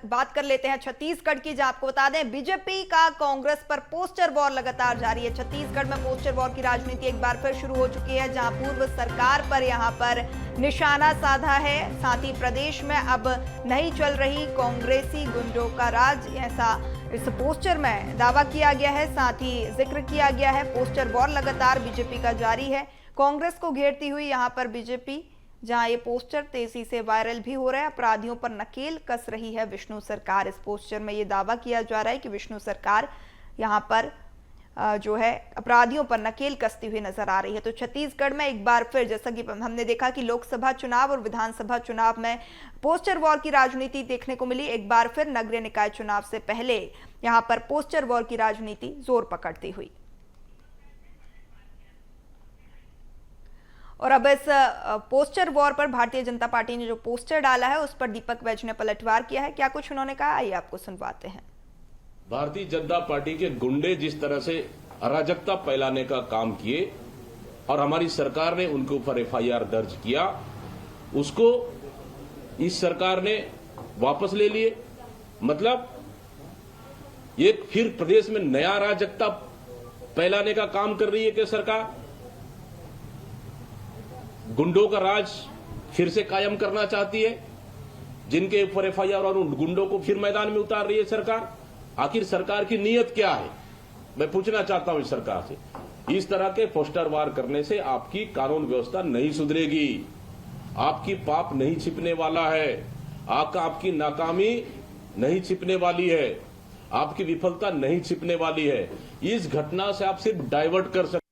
बात कर लेते हैं छत्तीसगढ़ की, जहां आपको बता दें बीजेपी का कांग्रेस पर पोस्टर वॉर लगातार जारी है। छत्तीसगढ़ में पोस्टर वॉर की राजनीति एक बार फिर शुरू हो चुकी है, जहां पूर्व सरकार पर यहां पर निशाना साधा है। साथ ही प्रदेश में अब नहीं चल रही कांग्रेसी गुंडों का राज, ऐसा इस पोस्टर में दावा किया गया है। साथ ही जिक्र किया गया है पोस्टर वॉर लगातार बीजेपी का जारी है। कांग्रेस को घेरती हुई यहां पर बीजेपी, जहां ये पोस्टर तेजी से वायरल भी हो रहा है। अपराधियों पर नकेल कस रही है विष्णु सरकार। इस पोस्टर में ये दावा किया जा रहा है कि विष्णु सरकार यहां पर जो है अपराधियों पर नकेल कसती हुई नजर आ रही है। तो छत्तीसगढ़ में एक बार फिर, जैसा कि हमने देखा कि लोकसभा चुनाव और विधानसभा चुनाव में पोस्टर वॉर की राजनीति देखने को मिली, एक बार फिर नगरीय निकाय चुनाव से पहले यहां पर पोस्टर वॉर की राजनीति जोर पकड़ती हुई। और अब इस पोस्टर वॉर पर भारतीय जनता पार्टी ने जो पोस्टर डाला है उस पर दीपक वैज ने पलटवार किया है। क्या कुछ उन्होंने कहा, आइए आपको सुनवाते हैं। भारतीय जनता पार्टी के गुंडे जिस तरह से अराजकता फैलाने का काम किए और हमारी सरकार ने उनके ऊपर एफआईआर दर्ज किया, उसको इस सरकार ने वापस ले लिए। मतलब ये फिर प्रदेश में नया अराजकता फैलाने का काम कर रही है कि सरकार गुंडों का राज फिर से कायम करना चाहती है, जिनके ऊपर एफआईआर और उन गुंडों को फिर मैदान में उतार रही है सरकार। आखिर सरकार की नीयत क्या है, मैं पूछना चाहता हूं इस सरकार से। इस तरह के पोस्टर वार करने से आपकी कानून व्यवस्था नहीं सुधरेगी, आपकी पाप नहीं छिपने वाला है, आपकी नाकामी नहीं छिपने वाली है, आपकी विफलता नहीं छिपने वाली है। इस घटना से आप सिर्फ डाइवर्ट कर सकते।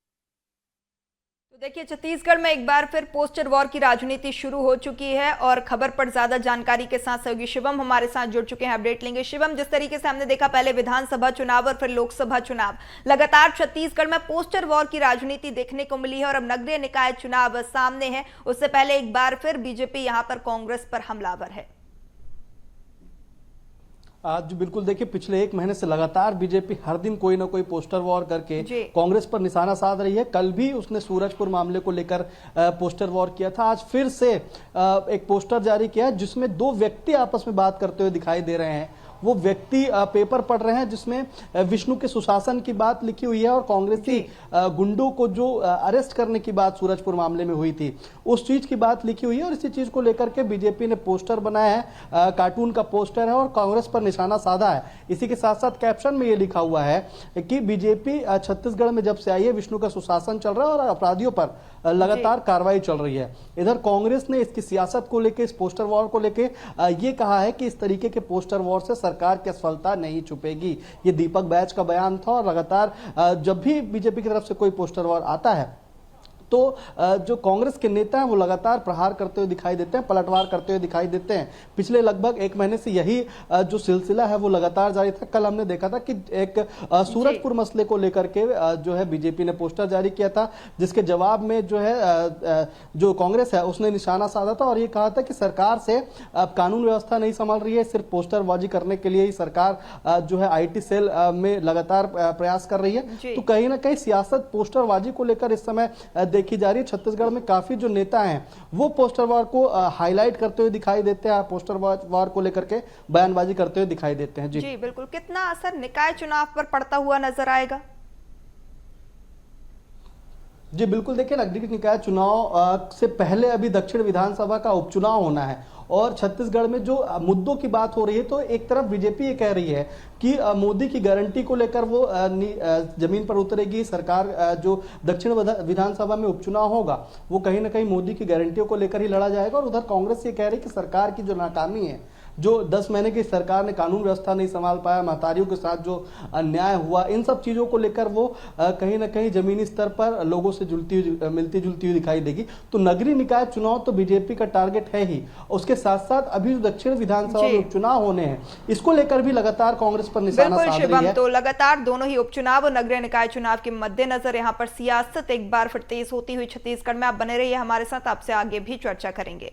तो देखिए, छत्तीसगढ़ में एक बार फिर पोस्टर वॉर की राजनीति शुरू हो चुकी है और खबर पर ज्यादा जानकारी के साथ सहयोगी शिवम हमारे साथ जुड़ चुके हैं, अपडेट लेंगे। शिवम, जिस तरीके से हमने देखा पहले विधानसभा चुनाव और फिर लोकसभा चुनाव, लगातार छत्तीसगढ़ में पोस्टर वॉर की राजनीति देखने को मिली है और अब नगरीय निकाय चुनाव सामने है। उससे पहले एक बार फिर बीजेपी यहां पर कांग्रेस पर हमलावर है। आज बिल्कुल देखिए, पिछले एक महीने से लगातार बीजेपी हर दिन कोई ना कोई पोस्टर वॉर करके कांग्रेस पर निशाना साध रही है। कल भी उसने सूरजपुर मामले को लेकर पोस्टर वॉर किया था। आज फिर से एक पोस्टर जारी किया है जिसमें दो व्यक्ति आपस में बात करते हुए दिखाई दे रहे हैं। वो व्यक्ति पेपर पढ़ रहे हैं जिसमें विष्णु के सुशासन की बात लिखी हुई है और कांग्रेसी गुंडों को जो अरेस्ट करने की बात सूरजपुर मामले में हुई थी उस चीज की बात लिखी हुई है। और इसी चीज को लेकर के बीजेपी ने पोस्टर बनाया है, कार्टून का पोस्टर है और कांग्रेस पर निशाना साधा है। इसी के साथ साथ कैप्शन में ये लिखा हुआ है कि बीजेपी छत्तीसगढ़ में जब से आई है विष्णु का सुशासन चल रहा है और अपराधियों पर लगातार कार्रवाई चल रही है। इधर कांग्रेस ने इसकी सियासत को लेकर, इस पोस्टर वॉर को लेकर ये कहा है कि इस तरीके के पोस्टर वॉर से सरकार की असफलता नहीं छुपेगी। ये दीपक बैज का बयान था। और लगातार जब भी बीजेपी की तरफ से कोई पोस्टर वॉर आता है तो जो कांग्रेस के नेता हैं वो लगातार प्रहार करते हुए दिखाई देते हैं, पलटवार करते हुए दिखाई देते हैं। पिछले लगभग एक महीने से यही जो सिलसिला है वो लगातार जारी था। कल हमने देखा था कि एक सूरजपुर मसले को लेकर के जो है बीजेपी ने पोस्टर जारी किया था, जिसके जवाब में जो है जो कांग्रेस है उसने निशाना साधा था और ये कहा था कि सरकार से अब कानून व्यवस्था नहीं संभाल रही है, सिर्फ पोस्टरबाजी करने के लिए ही सरकार जो है IT सेल में लगातार प्रयास कर रही है। तो कहीं ना कहीं सियासत पोस्टरबाजी को लेकर इस समय देखी जा रही है। छत्तीसगढ़ में काफी जो नेता हैं वो पोस्टर वॉर को हाईलाइट करते हुए दिखाई देते हैं, पोस्टर वॉर को लेकर के बयानबाजी करते हुए दिखाई देते हैं। जी बिल्कुल। कितना असर निकाय चुनाव पर पड़ता हुआ नजर आएगा? जी बिल्कुल, देखिए नगरीय निकाय चुनाव से पहले अभी दक्षिण विधानसभा का उपचुनाव होना है और छत्तीसगढ़ में जो मुद्दों की बात हो रही है तो एक तरफ बीजेपी ये कह रही है कि मोदी की गारंटी को लेकर वो जमीन पर उतरेगी। सरकार जो दक्षिण विधानसभा में उपचुनाव होगा वो कहीं ना कहीं मोदी की गारंटियों को लेकर ही लड़ा जाएगा। और उधर कांग्रेस ये कह रही है कि सरकार की जो नाकामी है, जो 10 महीने की सरकार ने कानून व्यवस्था नहीं संभाल पाया, महतारियों के साथ जो अन्याय हुआ, इन सब चीजों को लेकर वो कहीं ना कहीं जमीनी स्तर पर लोगों से मिलती जुलती हुई दिखाई देगी। तो नगरीय निकाय चुनाव तो बीजेपी का टारगेट है ही, उसके साथ साथ अभी जो दक्षिण विधानसभा में उपचुनाव होने हैं इसको लेकर भी लगातार कांग्रेस पर निशाना साध रही है। तो लगातार दोनों ही उपचुनाव और नगरीय निकाय चुनाव के मद्देनजर यहाँ पर सियासत एक बार फिर तेज होती हुई छत्तीसगढ़ में। आप बने रहिए हमारे साथ, आपसे आगे भी चर्चा करेंगे।